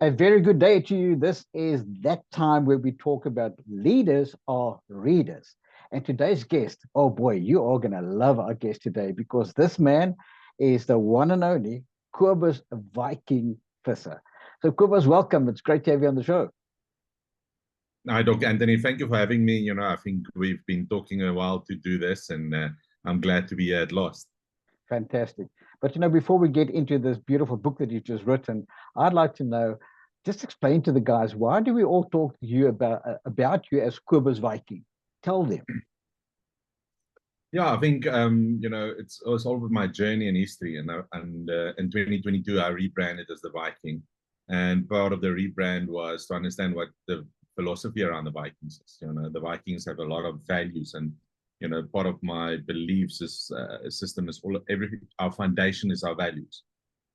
A very good day to you. This is that time where we talk about leaders or readers. And today's guest, oh boy, you are going to love our guest today because this man is the one and only Cobus Viking Visser. So, Cobus, welcome. It's great to have you on the show. Hi, Dr. Anthony. Thank you for having me. I think we've been talking a while to do this, and I'm glad to be here at last. Fantastic. But, before we get into this beautiful book that you've just written, I'd like to know, just explain to the guys, why do we all talk to you about you as Cobus Viking? Tell them. Yeah, I think it's all about my journey and history, and in 2022 I rebranded as the Viking, and part of the rebrand was to understand what the philosophy around the Vikings is. The Vikings have a lot of values, and part of my beliefs is system is everything. Our foundation is our values,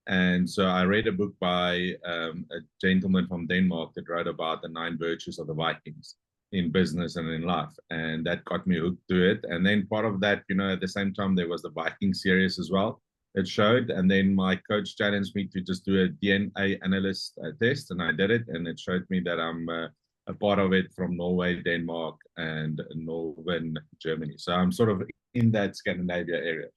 and so I read a book by a gentleman from Denmark that wrote about the 9 virtues of the Vikings in business and in life. And that got me hooked to it. And then part of that, at the same time, there was the Viking series as well. It showed. And then my coach challenged me to just do a DNA analyst test. And I did it. And it showed me that I'm a part of it from Norway, Denmark, and Northern Germany. So I'm sort of in that Scandinavia area.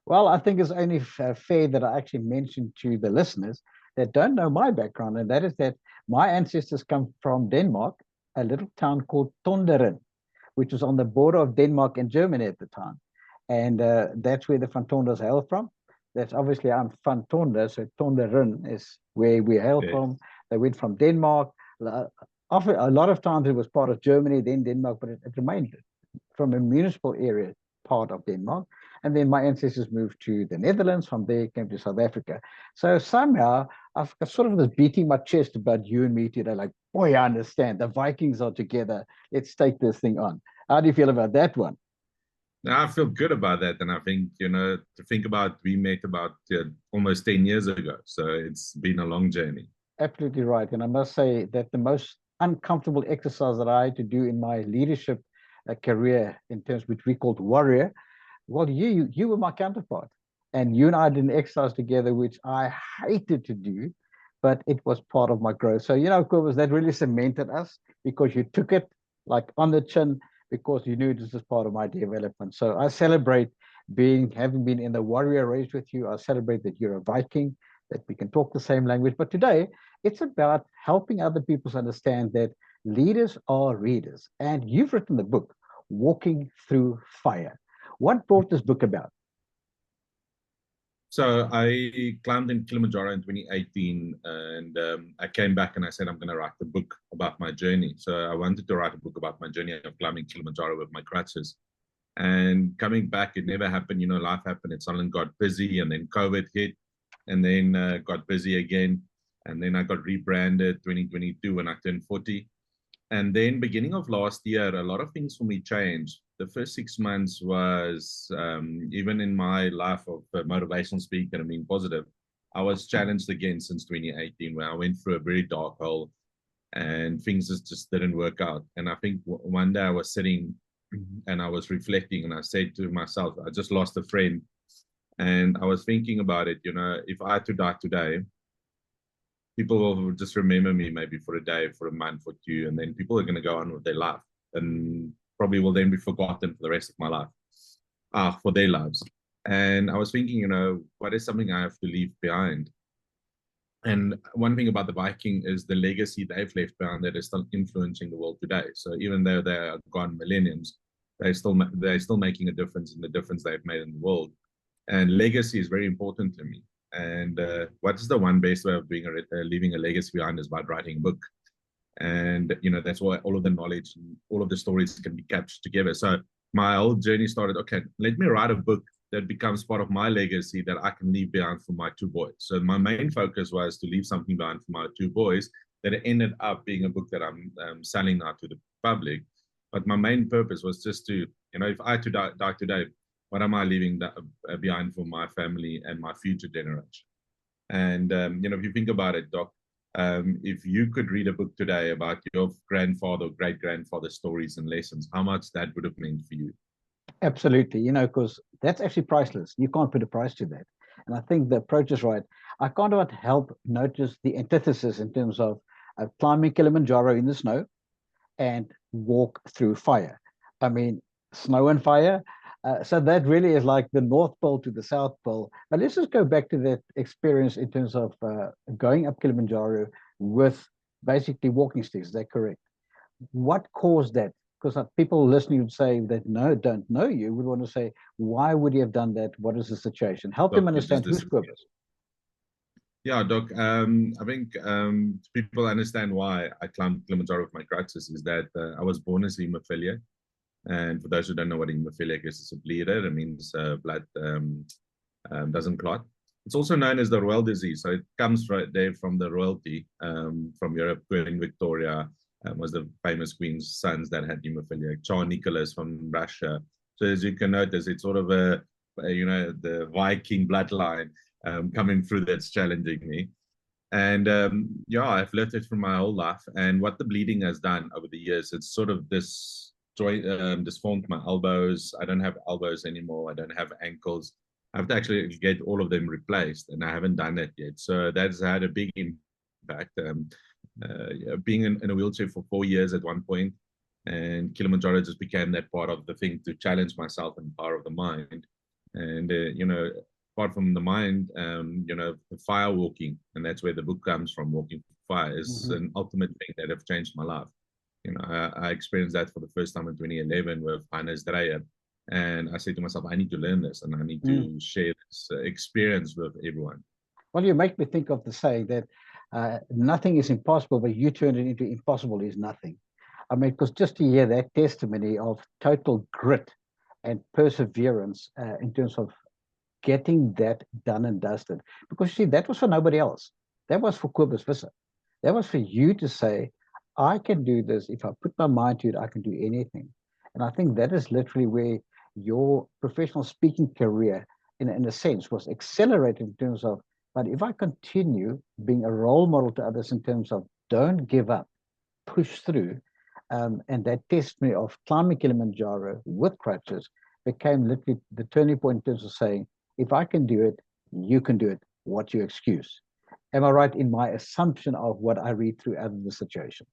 Well, I think it's only fair that I actually mention to the listeners that don't know my background, and that is that my ancestors come from Denmark, a little town called Tonderen, which was on the border of Denmark and Germany at the time. And that's where the Van Tonders hail from. That's obviously I'm Van Tonder, so Tonderen is where we hail from. They went from Denmark. Often, a lot of times it was part of Germany, then Denmark, but it remained from a municipal area part of Denmark. And then my ancestors moved to the Netherlands. From there, came to South Africa. So somehow I've got sort of this beating my chest about you and me today. Like, boy, I understand. The Vikings are together. Let's take this thing on. How do you feel about that one? Now, I feel good about that. And I think, to think about, we met about almost 10 years ago. So it's been a long journey. Absolutely right. And I must say that the most uncomfortable exercise that I had to do in my leadership career, in terms which we called warrior, well, you were my counterpart, and you and I did an exercise together, which I hated to do, but it was part of my growth. So, Cobus, that really cemented us because you took it like on the chin because you knew this was part of my development. So I celebrate having been in the warrior race with you. I celebrate that you're a Viking, that we can talk the same language. But today, it's about helping other people understand that leaders are readers. And you've written the book, Walking Through Fire. What brought this book about? So I climbed in Kilimanjaro in 2018, and I came back and I said, I'm going to write a book about my journey. So I wanted to write a book about my journey of climbing Kilimanjaro with my crutches. And coming back, it never happened. Life happened. It suddenly got busy, and then COVID hit, and then got busy again. And then I got rebranded 2022 when I turned 40. And then beginning of last year, a lot of things for me changed. The first 6 months was, even in my life of motivational speaker and being positive, I was challenged again since 2018, where I went through a very dark hole and things just didn't work out. And I think one day I was sitting and I was reflecting, and I said to myself, I just lost a friend. And I was thinking about it, if I had to die today, people will just remember me maybe for a day, for a month, or two, and then people are going to go on with their life and probably will then be forgotten for the rest of my life, for their lives. And I was thinking, what is something I have to leave behind? And one thing about the Viking is the legacy they've left behind that is still influencing the world today. So even though they're gone millenniums, they're still making a difference in the difference they've made in the world. And legacy is very important to me. And what is the one best way of leaving a legacy behind is by writing a book. And that's why all of the knowledge and all of the stories can be captured together. So my whole journey started, okay, let me write a book that becomes part of my legacy that I can leave behind for my 2 boys. So my main focus was to leave something behind for my 2 boys that ended up being a book that I'm selling now to the public. But my main purpose was just to, if I had to die today, what am I leaving behind for my family and my future generation? And, if you think about it, Doc, if you could read a book today about your grandfather or great-grandfather stories and lessons, how much that would have meant for you? Absolutely, because that's actually priceless. You can't put a price to that. And I think the approach is right. I can't but help notice the antithesis in terms of climbing Kilimanjaro in the snow and walk through fire. I mean, snow and fire. So that really is like the North Pole to the South Pole. But let's just go back to that experience in terms of going up Kilimanjaro with basically walking sticks. Is that correct? What caused that? Because people listening would say that don't know you, would want to say, why would you have done that? What is the situation? Help them Doc, you just understand who's disappeared. Cobus. Yeah, Doc. I think people understand why I climbed Kilimanjaro with my crutches is that I was born as hemophilia. And for those who don't know what hemophilia is, it's a bleeder. It means blood doesn't clot. It's also known as the royal disease. So it comes right there from the royalty from Europe. Queen Victoria was the famous queen's sons that had hemophilia. Tsar Nicholas from Russia. So as you can notice, it's sort of the Viking bloodline coming through that's challenging me. And yeah, I've lived it for my whole life. And what the bleeding has done over the years, it's sort of this joint disformed my elbows. I don't have elbows anymore. I don't have ankles. I have to actually get all of them replaced, and I haven't done that yet. So that's had a big impact. Being in a wheelchair for 4 years at one point, and Kilimanjaro just became that part of the thing to challenge myself and power of the mind. And apart from the mind, the firewalking, and that's where the book comes from. Walking fire is an ultimate thing that have changed my life. I experienced that for the first time in 2011 with Hannes Dreyer. And I said to myself, I need to learn this and I need to share this experience with everyone. Well, you make me think of the saying that nothing is impossible, but you turn it into impossible is nothing. I mean, because just to hear that testimony of total grit and perseverance in terms of getting that done and dusted, because you see, that was for nobody else. That was for Cobus Visser. That was for you to say, I can do this. If I put my mind to it, I can do anything. And I think that is literally where your professional speaking career, in a sense, was accelerated in terms of, but if I continue being a role model to others in terms of don't give up, push through, and that testimony of climbing Kilimanjaro with crutches became literally the turning point in terms of saying, if I can do it, you can do it. What's your excuse? Am I right in my assumption of what I read through out of the situation?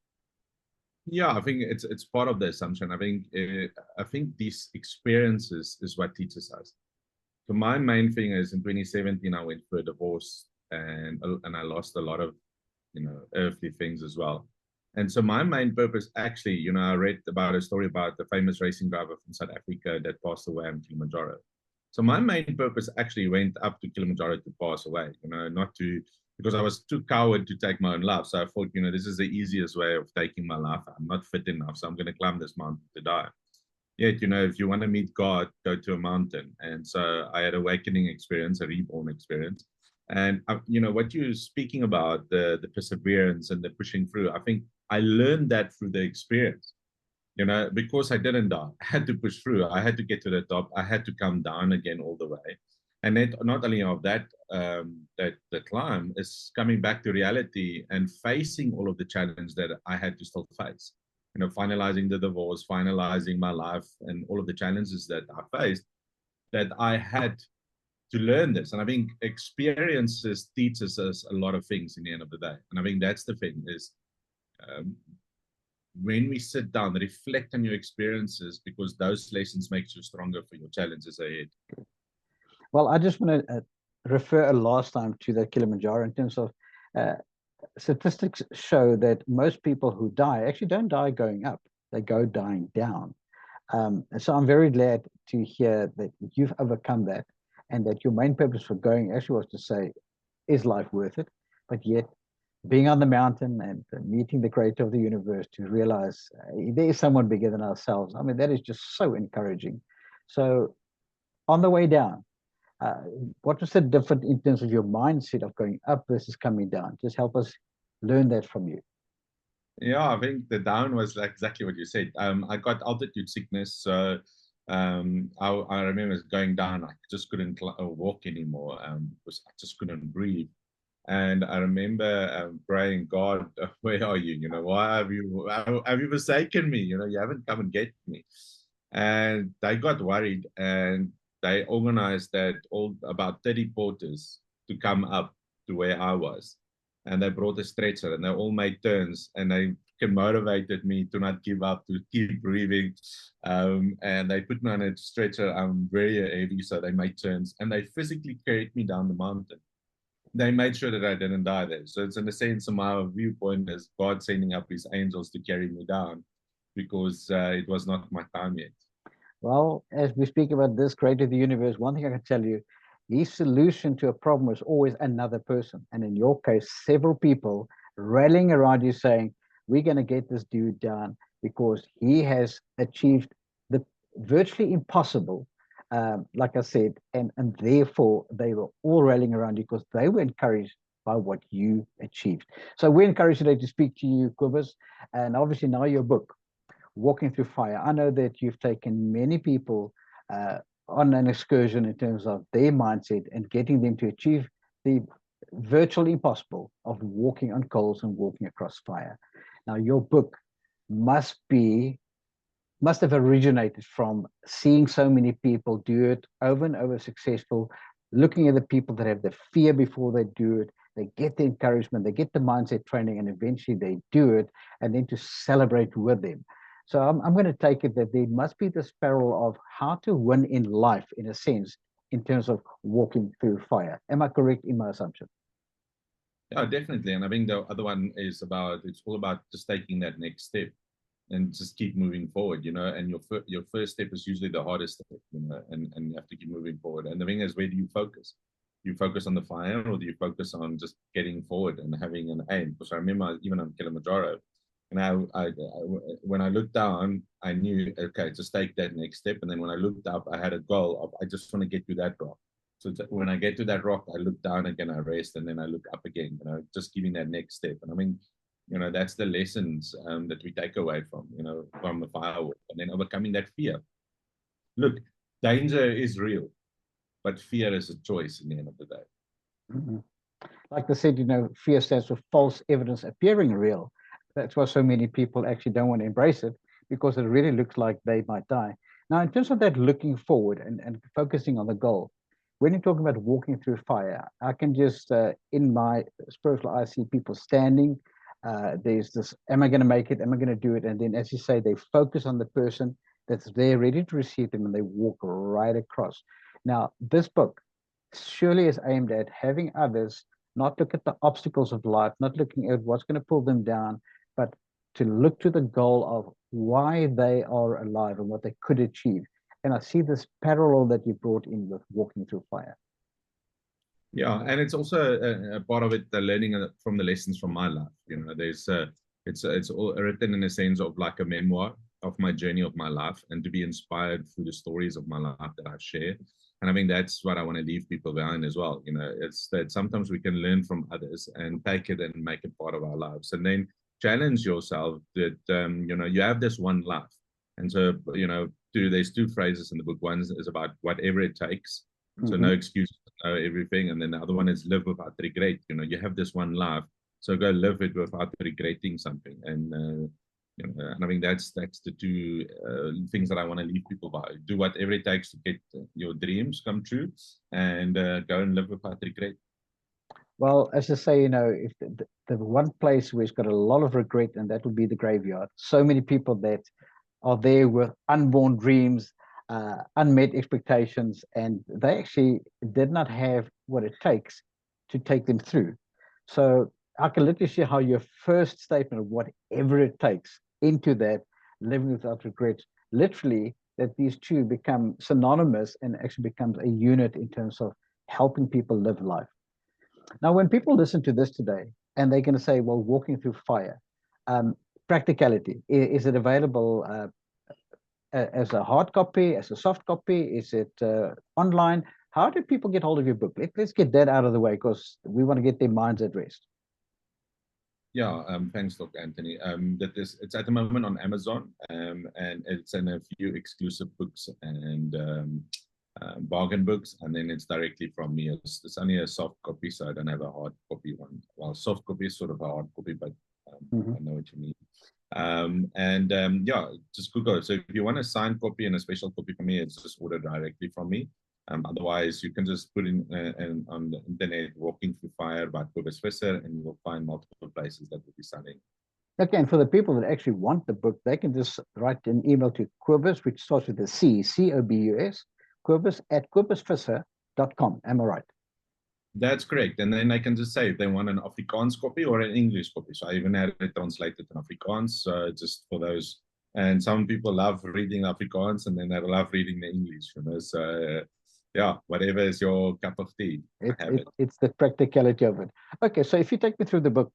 Yeah, I think it's part of the assumption. I think these experiences is what teaches us. So my main thing is in 2017 I went through a divorce and I lost a lot of earthly things as well. And so my main purpose actually, I read about a story about the famous racing driver from South Africa that passed away on Kilimanjaro. So my main purpose actually went up to Kilimanjaro to pass away, not to, because I was too coward to take my own life. So I thought, this is the easiest way of taking my life. I'm not fit enough, so I'm going to climb this mountain to die. Yet, if you want to meet God, go to a mountain. And so I had an awakening experience, a reborn experience. And, what you're speaking about, the perseverance and the pushing through, I think I learned that through the experience. Because I didn't die, I had to push through. I had to get to the top. I had to come down again all the way. And then not only of that, that the climb is coming back to reality and facing all of the challenge that I had to still face. Finalizing the divorce, finalizing my life, and all of the challenges that I faced, that I had to learn this. And I think experiences teaches us a lot of things in the end of the day. And I think that's the thing is, when we sit down, reflect on your experiences, because those lessons make you stronger for your challenges ahead. Well, I just want to refer a last time to the Kilimanjaro in terms of statistics show that most people who die actually don't die going up, they go dying down. So I'm very glad to hear that you've overcome that and that your main purpose for going actually was to say, is life worth it? But yet being on the mountain and meeting the creator of the universe to realize there is someone bigger than ourselves. I mean, that is just so encouraging. So on the way down, what was the difference in terms of your mindset of going up versus coming down? Just help us learn that from you. Yeah, I think the down was like exactly what you said. I got altitude sickness, so I remember going down. I just couldn't walk anymore because I just couldn't breathe. And I remember praying, God, where are you? Why have you forsaken me? You haven't come and get me. And they got worried, and they organized that about 30 porters to come up to where I was, and they brought a stretcher, and they all made turns, and they motivated me to not give up, to keep breathing. And they put me on a stretcher. I'm very heavy, so they made turns, and they physically carried me down the mountain. They made sure that I didn't die there. So it's in a sense, my viewpoint is God sending up his angels to carry me down, because it was not my time yet. Well, as we speak about this creator of the universe, one thing I can tell you, his solution to a problem is always another person. And in your case, several people rallying around you saying, we're going to get this dude down because he has achieved the virtually impossible, like I said, and therefore they were all rallying around you because they were encouraged by what you achieved. So we encourage today to speak to you, Cobus, and obviously now your book, Walking Through Fire. I know that you've taken many people on an excursion in terms of their mindset and getting them to achieve the virtually impossible of walking on coals and walking across fire. Now, your book must have originated from seeing so many people do it over and over successful, looking at the people that have the fear before they do it. They get the encouragement, they get the mindset training, and eventually they do it, and then to celebrate with them. So I'm going to take it that there must be this parallel of how to win in life, in a sense, in terms of walking through fire. Am I correct in my assumption? Yeah, definitely. And I think the other one is it's all about just taking that next step and just keep moving forward, and your first step is usually the hardest step, and you have to keep moving forward. And the thing is, where do you focus? You focus on the fire, or do you focus on just getting forward and having an aim? Because I remember even on Kilimanjaro, and when I looked down, I knew, okay, just take that next step. And then when I looked up, I had a goal of, I just want to get to that rock. So when I get to that rock, I look down again, I rest, and then I look up again, just giving that next step. And I mean, that's the lessons that we take away from the firewalk, and then overcoming that fear. Look, danger is real, but fear is a choice in the end of the day. Mm-hmm. Like they said, fear stands for false evidence appearing real. That's why so many people actually don't want to embrace it, because it really looks like they might die. Now, in terms of that looking forward and focusing on the goal, when you're talking about walking through fire, I can just, in my spiritual eye, see people standing. There's this, am I going to make it? Am I going to do it? And then, as you say, they focus on the person that's there ready to receive them, and they walk right across. Now, this book surely is aimed at having others not look at the obstacles of life, not looking at what's going to pull them down, but to look to the goal of why they are alive and what they could achieve. And I see this parallel that you brought in with walking through fire. Yeah, and it's also a part of it, the learning from the lessons from my life. There's it's all written in a sense of like a memoir of my journey of my life, and to be inspired through the stories of my life that I share. And I think that's what I want to leave people behind as well. It's that sometimes we can learn from others and take it and make it part of our lives, and then challenge yourself that you have this one life. And so there's two phrases in the book. One is about whatever it takes. So no excuses, no everything. And then the other one is live without regret. You have this one life, so go live it without regretting something. And and I think that's the two things that I want to leave people by. Do whatever it takes to get your dreams come true, and go and live without regret. Well, as I say, if the one place where it's got a lot of regret, and that would be the graveyard. So many people that are there with unborn dreams, unmet expectations, and they actually did not have what it takes to take them through. So I can literally see how your first statement of whatever it takes into that living without regrets, literally that these two become synonymous and actually becomes a unit in terms of helping people live life. Now, when people listen to this today, and they're going to say, well, walking through fire, practicality, is it available as a hard copy, as a soft copy? Is it online? How do people get hold of your book? Let's get that out of the way, because we want to get their minds at rest. Yeah, thanks, Dr. Anthony. It's at the moment on Amazon, and it's in a few exclusive books and bargain books, and then it's directly from me. It's only a soft copy, so I don't have a hard copy one. Well, soft copy is sort of a hard copy, but I know what you mean. Yeah, just Google it. So if you want a signed copy and a special copy for me, it's just order directly from me. Otherwise, you can just put in on the internet, Walking Through Fire by Cobus Visser, and you will find multiple places that will be selling. Okay, and for the people that actually want the book, they can just write an email to Cobus, which starts with a C, C-O-B-U-S, Cobus@cobusvisser.com. Am I right? That's correct. And then they can just say if they want an Afrikaans copy or an English copy. So I even had it translated in Afrikaans, just for those. And some people love reading Afrikaans, and then they love reading the English. So yeah, whatever is your cup of tea. It's the practicality of it. Okay, so if you take me through the book,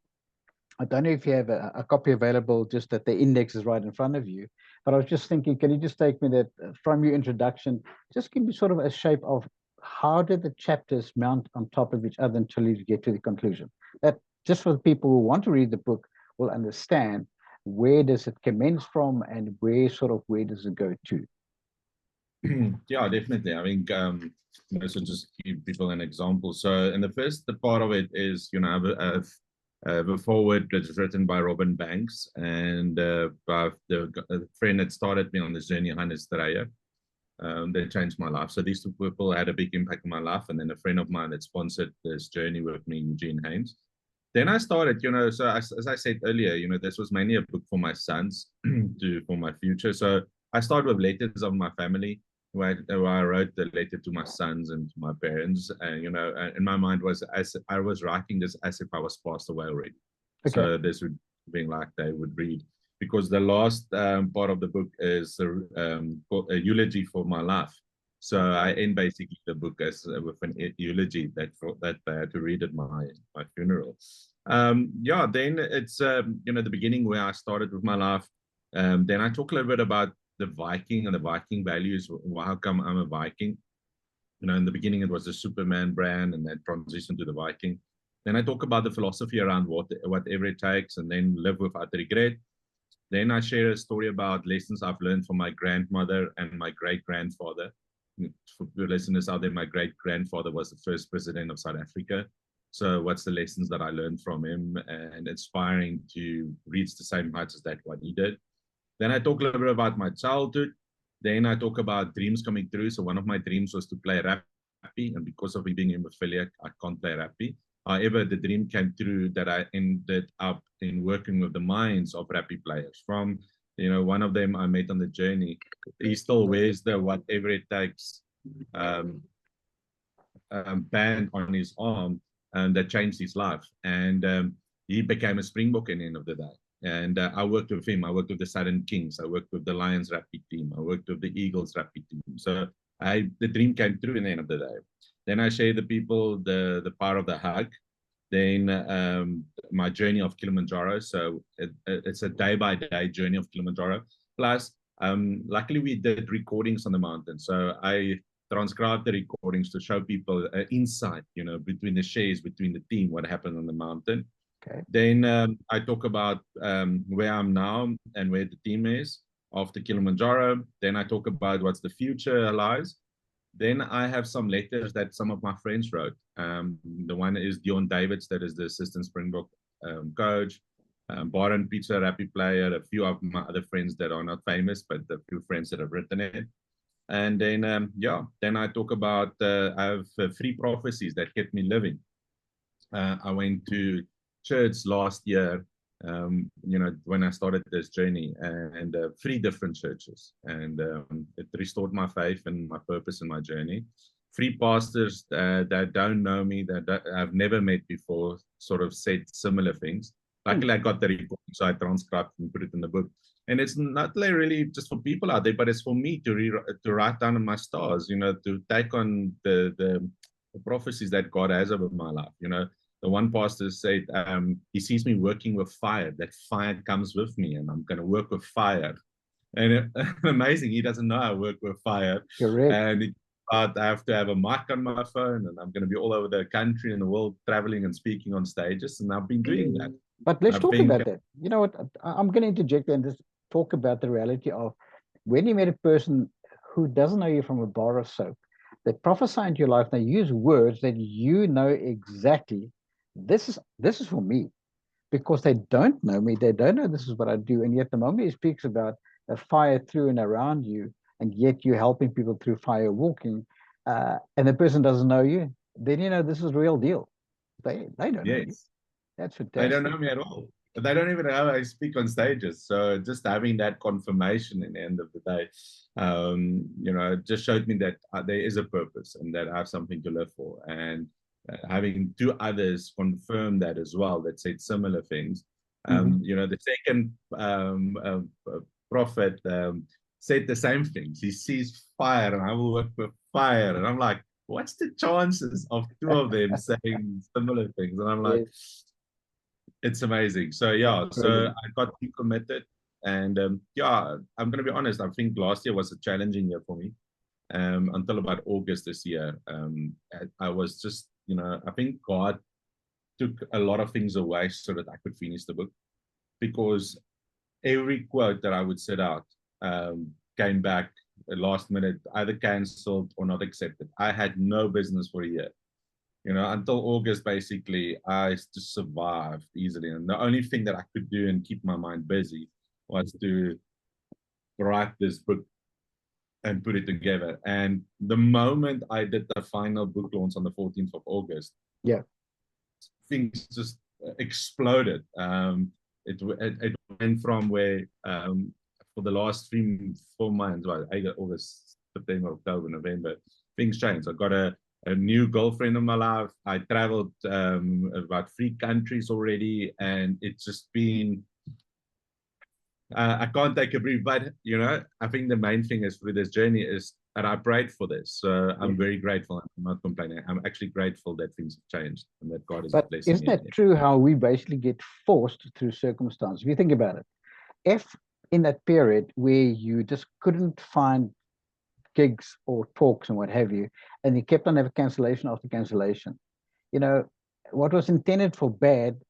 I don't know if you have a copy available, just that the index is right in front of you. But I was just thinking, can you just take me that from your introduction, just give me sort of a shape of how did the chapters mount on top of each other until you get to the conclusion? That just for the people who want to read the book will understand where does it commence from and where does it go to? Yeah, definitely. I think so just give people an example. So in the first part of it is, the forward that's written by Robin Banks, and by the friend that started me on this journey, Hannes Dreyer. They changed my life. So these two people had a big impact on my life. And then a friend of mine that sponsored this journey with me, Eugene Haynes. Then I started, so as I said earlier, this was mainly a book for my sons, for my future. So I started with letters of my family, where I wrote the letter to my sons and to my parents. And, in my mind was, as I was writing this as if I was passed away already. Okay. So this would be like they would read. Because the last part of the book is a eulogy for my life. So I end basically the book as with an eulogy that I had to read at my funeral. Then it's the beginning where I started with my life. Then I talk a little bit about the Viking and the Viking values. How come I'm a Viking? In the beginning it was the Superman brand, and then transitioned to the Viking. Then I talk about the philosophy around whatever it takes, and then live without regret. Then I share a story about lessons I've learned from my grandmother and my great-grandfather. For your listeners out there, my great-grandfather was the first president of South Africa. So what's the lessons that I learned from him, and inspiring to reach the same heights as that what he did. Then I talk a little bit about my childhood. Then I talk about dreams coming true. So one of my dreams was to play rugby, and because of me being haemophilia, I can't play rugby. However, the dream came true that I ended up in working with the minds of rugby players. From, one of them I met on the journey. He still wears the whatever it takes band on his arm, and that changed his life. And he became a Springbok at the end of the day. And I worked with him. I worked with the Southern Kings. I worked with the Lions rugby team. I worked with the Eagles rugby team. So the dream came true in the end of the day. Then I share the people the power of the hug. Then my journey of Kilimanjaro. So it's a day-by-day journey of Kilimanjaro. Plus, luckily we did recordings on the mountain. So I transcribed the recordings to show people insight, between the shares, between the team, what happened on the mountain. Okay. Then I talk about where I'm now and where the team is after Kilimanjaro. Then I talk about what's the future lies. Then I have some letters that some of my friends wrote. The one is Dion Davids, that is the assistant Springbok coach. Baron Pizza, rugby player. A few of my other friends that are not famous, but a few friends that have written it. And then, then I talk about, I have 3 prophecies that kept me living. I went to church last year, when I started this journey, and 3 different churches, and it restored my faith and my purpose in my journey. 3 pastors that don't know me, that I've never met before, sort of said similar things. Luckily, I got the recording, so I transcribed and put it in the book. And it's not like really just for people out there, but it's for me to write down on my stars, to take on the prophecies that God has over my life. The one pastor said, he sees me working with fire, that fire comes with me, and I'm going to work with fire. And amazing, he doesn't know I work with fire. Correct. And I have to have a mic on my phone, and I'm going to be all over the country and the world, traveling and speaking on stages, and I've been doing that. But let's talk about that. You know what? I'm going to interject and just talk about the reality of when you meet a person who doesn't know you from a bar of soap, they prophesy into your life, they use words that exactly, this is for me, because they don't know me, they don't know this is what I do, and yet the moment he speaks about a fire through and around you, and yet you're helping people through fire walking, and the person doesn't know you, then this is real deal. they don't know you. Yes. That's They don't fantastic. know me at all. They don't even know how I speak on stages. So just having that confirmation in the end of the day, it just showed me that there is a purpose and that I have something to live for. And having two others confirm that as well, that said similar things. Mhm. The second prophet said the same things. He sees fire, and I will work with fire. And I'm like, what's the chances of two of them saying similar things? And I'm like, Yes, it's amazing. So yeah, so brilliant. I got decommitted, and I'm gonna be honest. I think last year was a challenging year for me. Until about August this year, I was just, I think God took a lot of things away so that I could finish the book, because every quote that I would set out came back last minute, either cancelled or not accepted. I had no business for a year. Until August, basically, I just survived easily. And the only thing that I could do and keep my mind busy was to write this book and put it together. And the moment I did the final book launch on the 14th of August, Yeah. things just exploded. It went from where for the last 4 months, well, August, September, October, November, things changed. I got a new girlfriend in my life. I traveled about 3 countries already, and it's just been. I can't take a brief, but I think the main thing is for this journey is that I prayed for this. So I'm Yeah. very grateful. I'm not complaining. I'm actually grateful that things have changed and that God is But blessing isn't me that again. true how we basically get forced through circumstance? If you think about it, if in that period where you just couldn't find gigs or talks and what have you, and you kept on having cancellation after cancellation, you know, what was intended for bad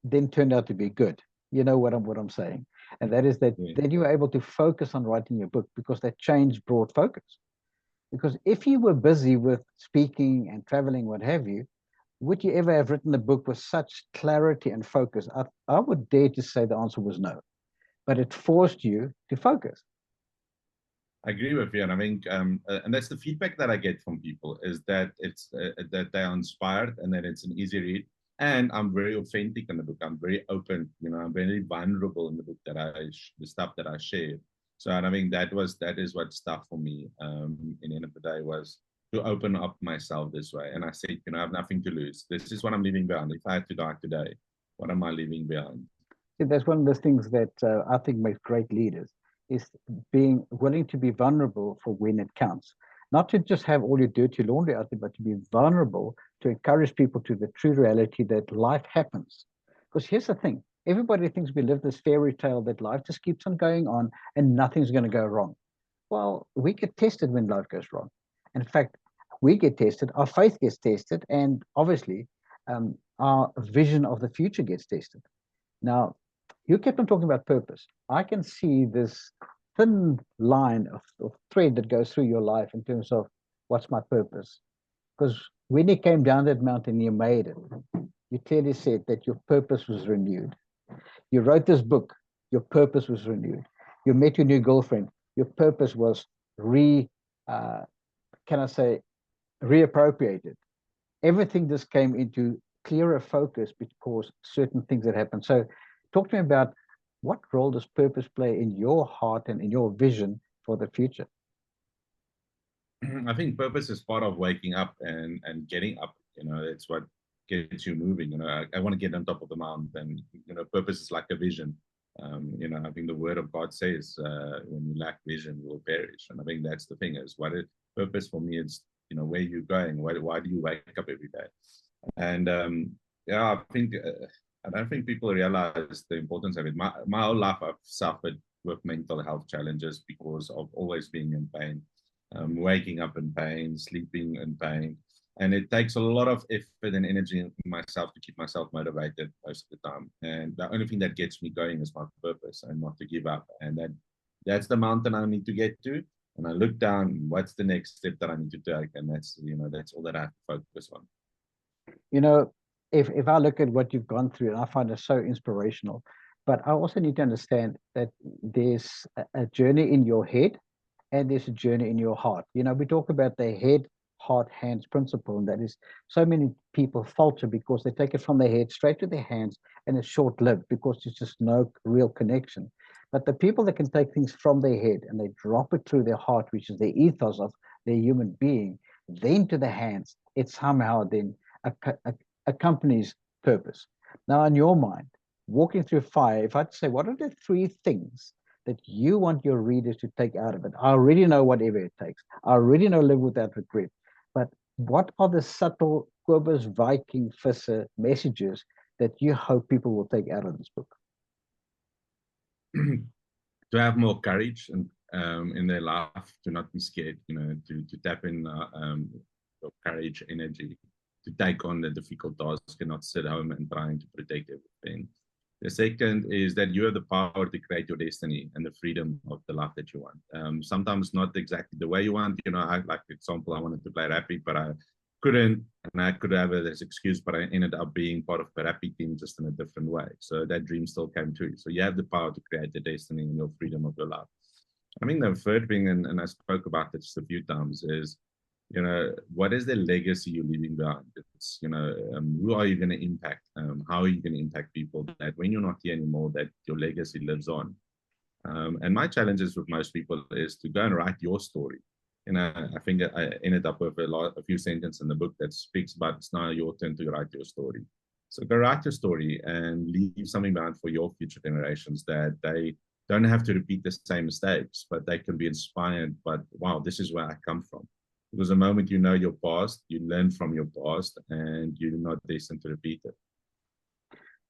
then turned out to be good. You know what I'm saying? And that is that Yeah. then you were able to focus on writing your book because that change brought focus. Because if you were busy with speaking and traveling, what have you, would you ever have written a book with such clarity and focus? I would dare to say the answer was no, but it forced you to focus. I agree with you, and I think, and that's the feedback that I get from people is that it's that they are inspired and that it's an easy read. And I'm very authentic in the book. I'm very open. I'm very vulnerable in the book the stuff that I share. So, and I think that is what stuff for me. In the end of the day, was to open up myself this way. And I said, I have nothing to lose. This is what I'm leaving behind. If I had to die today, what am I leaving behind? See, that's one of the things that I think makes great leaders is being willing to be vulnerable for when it counts. Not to just have all your dirty laundry out there, but to be vulnerable to encourage people to the true reality that life happens. Because here's the thing, everybody thinks we live this fairy tale that life just keeps on going on and nothing's going to go wrong. Well, we get tested when life goes wrong. In fact, we get tested, our faith gets tested, and obviously our vision of the future gets tested. Now, you kept on talking about purpose. I can see this thin line of thread that goes through your life in terms of what's my purpose. Because when you came down that mountain, you made it. You clearly said that your purpose was renewed. You wrote this book, your purpose was renewed. You met your new girlfriend, your purpose was uh, can I say, reappropriated. Everything just came into clearer focus because certain things that happened. So talk to me about what role does purpose play in your heart and in your vision for the future? I think purpose is part of waking up and getting up. It's what gets you moving. I want to get on top of the mountain. Purpose is like a vision. I think the word of God says, when you lack vision, you will perish. And I think that's the thing is what is purpose for me is, where you're going. Why do you wake up every day? And I think I don't think people realize the importance of it. My whole life, I've suffered with mental health challenges because of always being in pain, waking up in pain, sleeping in pain. And it takes a lot of effort and energy in myself to keep myself motivated most of the time. And the only thing that gets me going is my purpose and not to give up. And that's the mountain I need to get to. And I look down, what's the next step that I need to take? And that's all that I have to focus on. You know, if I look at what you've gone through, and I find it so inspirational, but I also need to understand that there's a journey in your head and there's a journey in your heart. We talk about the head heart, hands principle. And that is, so many people falter because they take it from their head straight to their hands, and it's short-lived because there's just no real connection. But the people that can take things from their head and they drop it through their heart, which is the ethos of their human being, then to the hands, it somehow then accompanies purpose. Now, in your mind, walking through fire, if I'd say, what are the three things that you want your readers to take out of it? I already know whatever it takes. I already know live without regret. But what are the subtle Cobus Viking Visser messages that you hope people will take out of this book? To have more courage and in their life, to not be scared, to tap in your courage, energy, to take on the difficult task and not sit home and trying to protect everything. The second is that you have the power to create your destiny and the freedom of the life that you want. Sometimes not exactly the way you want. Like for example, I wanted to play rugby, but I couldn't, and I could have this excuse, but I ended up being part of the rugby team just in a different way. So that dream still came true. So you have the power to create the destiny and your freedom of your life. I mean, the third thing, and I spoke about this a few times, is what is the legacy you're leaving behind? It's, who are you going to impact? How are you going to impact people that when you're not here anymore, that your legacy lives on? And my challenges with most people is to go and write your story. I think I ended up with a few sentences in the book that speaks about it's now your turn to write your story. So go write your story and leave something behind for your future generations, that they don't have to repeat the same mistakes, but they can be inspired. But wow, this is where I come from. Because the moment you know your past, you learn from your past, and you're not destined to repeat it.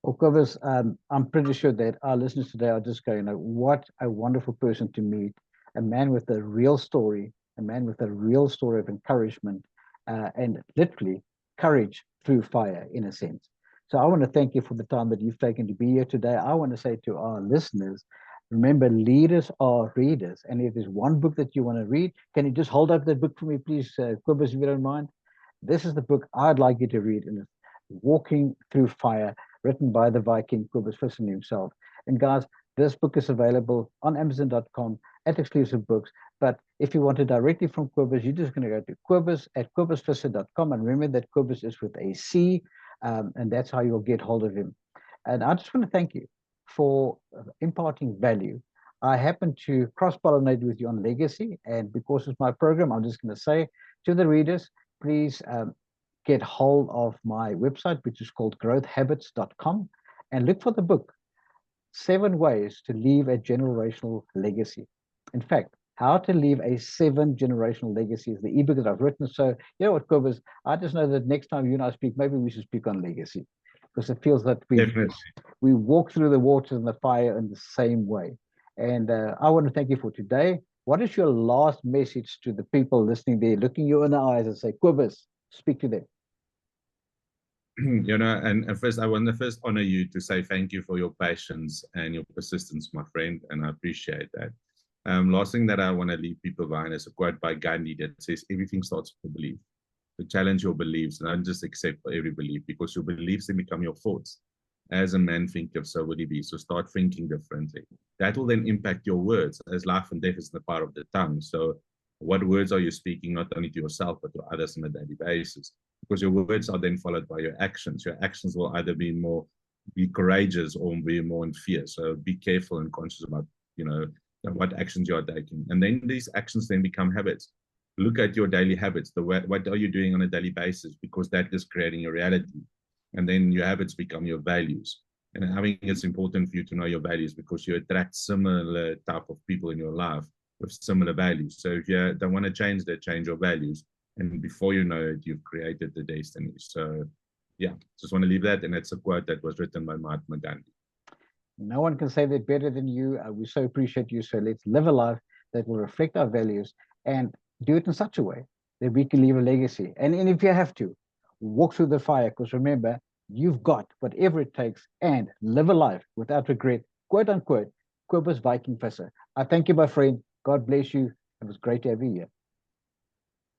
Well, Cobus, I'm pretty sure that our listeners today are just going, what a wonderful person to meet, a man with a real story, a man with a real story of encouragement, and literally courage through fire, in a sense. So I want to thank you for the time that you've taken to be here today. I want to say to our listeners, remember, leaders are readers. And if there's one book that you want to read, can you just hold up that book for me, please, Cobus, if you don't mind? This is the book I'd like you to read, and it's Walking Through Fire, written by the Viking Cobus Visser himself. And guys, this book is available on Amazon.com at exclusive books. But if you want it directly from Cobus, you're just going to go to Cobus@cobusvisser.com. And remember that Cobus is with a C, and that's how you'll get hold of him. And I just want to thank you for imparting value. I happen to cross-pollinate with you on legacy, and because it's my program, I'm just going to say to the readers, please get hold of my website, which is called growthhabits.com, and look for the book, 7 Ways to Leave a Generational Legacy. In fact, How to Leave a 7-Generational Legacy is the ebook that I've written. So, you know what, Cobus, I just know that next time you and I speak, maybe we should speak on legacy, because it feels that we walk through the waters and the fire in the same way. And I want to thank you for today. What is your last message to the people listening there, looking you in the eyes and say, Cobus, speak to them? And first, I want to first honor you to say thank you for your patience and your persistence, my friend, and I appreciate that. Last thing that I want to leave people behind is a quote by Gandhi that says, everything starts with a belief. To challenge your beliefs, and don't just accept every belief, because your beliefs then become your thoughts. As a man thinketh, so will he be. So start thinking differently. That will then impact your words, as life and death is the power of the tongue. So what words are you speaking, not only to yourself, but to others on a daily basis? Because your words are then followed by your actions. Your actions will either be courageous or be more in fear. So be careful and conscious about, what actions you are taking. And then these actions then become habits. Look at your daily habits. What are you doing on a daily basis? Because that is creating your reality. And then your habits become your values. And I think it's important for you to know your values, because you attract similar type of people in your life with similar values. So if you don't want to change that, change your values. And before you know it, you've created the destiny. So yeah, just want to leave that. And it's a quote that was written by Mahatma Gandhi. No one can say that better than you. We so appreciate you. So let's live a life that will reflect our values and do it in such a way that we can leave a legacy. And if you have to, walk through the fire, because remember, you've got whatever it takes, and live a life without regret, quote unquote, Cobus Viking Visser. I thank you, my friend. God bless you. It was great to have you here.